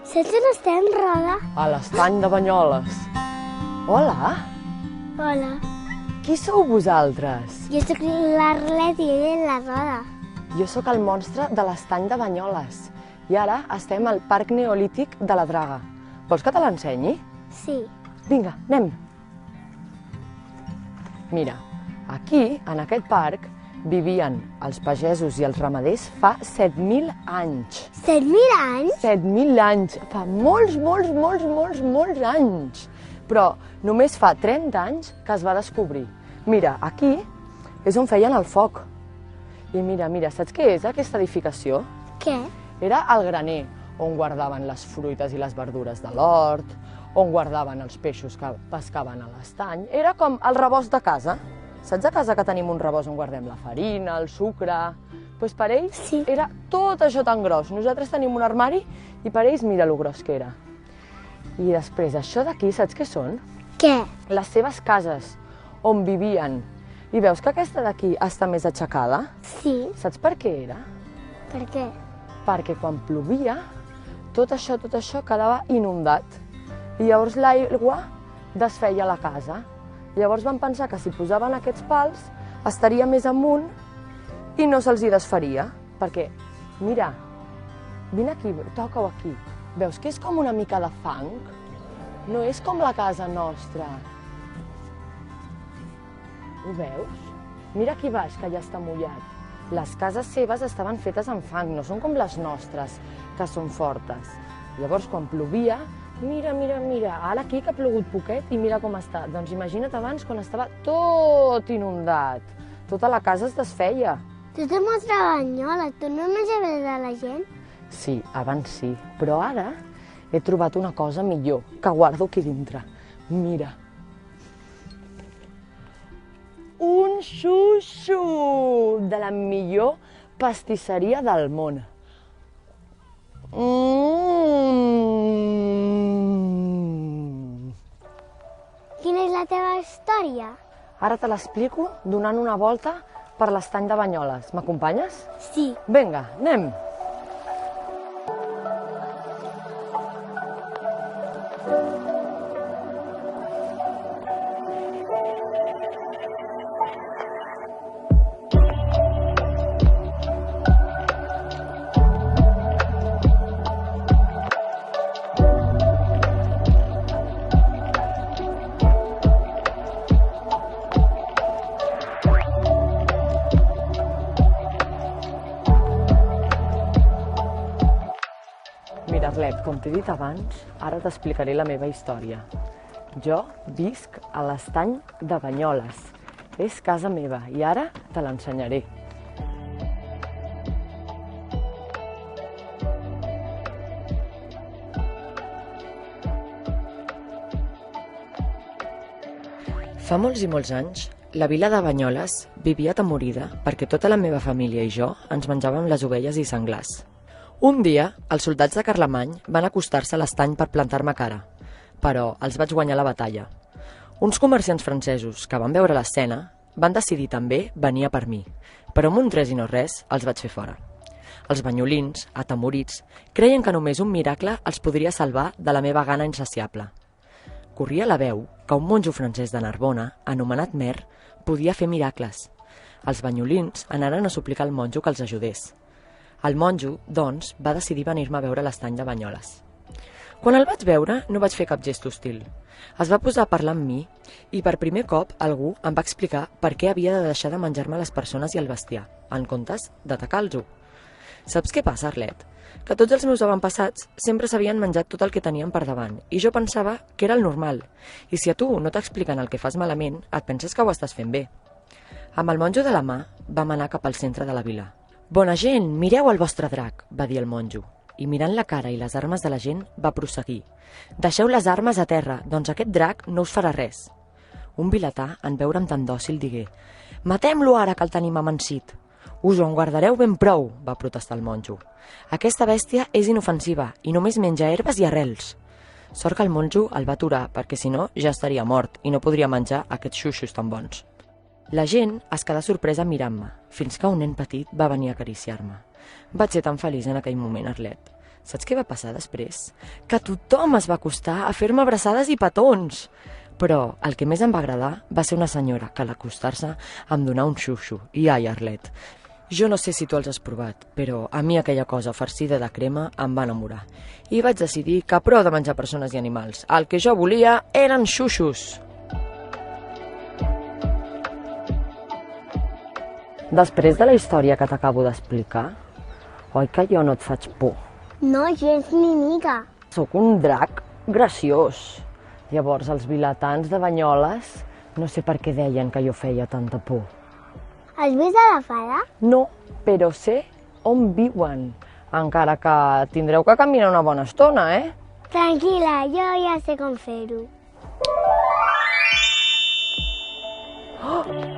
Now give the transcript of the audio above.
Saps on estem, Roda? A l'estany de Banyoles. Hola, Hola. qui sou vosaltres? Jo sóc l'Arlet i ella és la Roda. Jo sóc el monstre de l'estany de Banyoles i ara estem al Parc Neolític de la Draga. Vols que te l'ensenyi? Sí. Vinga, anem. Mira, aquí, en aquest parc, vivien els pagesos i els ramaders fa 7.000 anys. 7.000 anys? 7.000 anys, fa molts anys. Però només fa 30 anys que es va descobrir. Mira, aquí és on feien el foc. I mira, saps què és aquesta edificació? Què? Era el graner, on guardaven les fruites i les verdures de l'hort, on guardaven els peixos que pescaven a l'estany. Era com el rebost de casa. Saps a casa que tenim un rebost on guardem la farina, el sucre? Doncs per ells Sí. era tot això tan gros. Nosaltres tenim un armari i per ells mira lo gros que era. I després, això d'aquí, saps què són? Què? Les seves cases, on vivien. I veus que aquesta d'aquí està més aixecada? Sí. Saps per què era? Per què? Perquè quan plovia, tot això quedava inundat. I llavors l'aigua desfeia la casa. Llavors van pensar que si posaven aquests pals estaria més amunt i no se'ls hi desfaria. Perquè, mira, vine aquí, toca-ho aquí. Veus que és com una mica de fang? No és com la casa nostra. Ho veus? Mira aquí baix, que ja està mullat. Les cases seves estaven fetes amb fang, no són com les nostres, que són fortes. Llavors, quan plovia, mira, ara aquí que ha plogut poquet i mira com està. Doncs imagina't abans quan estava tot inundat. Tota la casa es desfeia. Tu te mostres Banyoles, tu no menjaves a la gent? Sí, abans sí, però ara he trobat una cosa millor, que guardo aquí dintre. Mira. Un xuxu de la millor pastisseria del món. Quina és la teva història? Ara te l'explico donant una volta per l'estany de Banyoles. M'acompanyes? Sí. Vinga, anem! Mira, Arlet, com t'he dit abans, ara t'explicaré la meva història. Jo visc a l'estany de Banyoles. És casa meva i ara te l'ensenyaré. Fa molts i molts anys, la vila de Banyoles vivia atemorida perquè tota la meva família i jo ens menjàvem les ovelles i senglars. Un dia, els soldats de Carlemany van acostar-se a l'estany per plantar-me cara, però els vaig guanyar la batalla. Uns comerciants francesos que van veure l'escena van decidir també venir a per mi, però amb un res i no res els vaig fer fora. Els banyolins, atemorits, creien que només un miracle els podria salvar de la meva gana insaciable. Corria la veu que un monjo francès de Narbona, anomenat Mer, podia fer miracles. Els banyolins anaren a suplicar al monjo que els ajudés. El monjo, doncs, va decidir venir-me a veure l'estany de Banyoles. Quan el vaig veure, no vaig fer cap gest hostil. Es va posar a parlar amb mi i per primer cop algú em va explicar per què havia de deixar de menjar-me les persones i el bestiar, en comptes d'atacar-los. Saps què passa, Arlet? Que tots els meus avantpassats sempre s'havien menjat tot el que tenien per davant i jo pensava que era el normal. I si a tu no t'expliquen el que fas malament, et penses que ho estàs fent bé. Amb el monjo de la mà vam anar cap al centre de la vila. «Bona gent, mireu el vostre drac», va dir el monjo, i mirant la cara i les armes de la gent va prosseguir. «Deixeu les armes a terra, doncs aquest drac no us farà res». Un vilatà, en veure'm tan dòcil, digué «Matem-lo ara que el tenim amansit». «Us ho en guardareu ben prou», va protestar el monjo. «Aquesta bèstia és inofensiva i només menja herbes i arrels». Sort que el monjo el va aturar, perquè si no ja estaria mort i no podria menjar aquests xuxos tan bons. La gent es quedà sorpresa mirant-me, fins que un nen petit va venir a acariciar-me. Vaig ser tan feliç en aquell moment, Arlet. Saps què va passar després? Que tothom es va acostar a fer-me abraçades i petons. Però el que més em va agradar va ser una senyora que a l'acostar-se em donà un xuxo. I ai, Arlet, jo no sé si tu els has provat, però a mi aquella cosa farcida de crema em va enamorar. I vaig decidir que prou de menjar persones i animals. El que jo volia eren xuxos. Després de la història que t'acabo d'explicar, oi que jo no et faig por? No, gens ni mica. Sóc un drac graciós. Llavors els vilatans de Banyoles no sé per què deien que jo feia tanta por. Has vist a la fada? No, però sé on viuen, encara que tindreu que caminar una bona estona, eh? Tranquil·la, jo ja sé com fer-ho. Oh!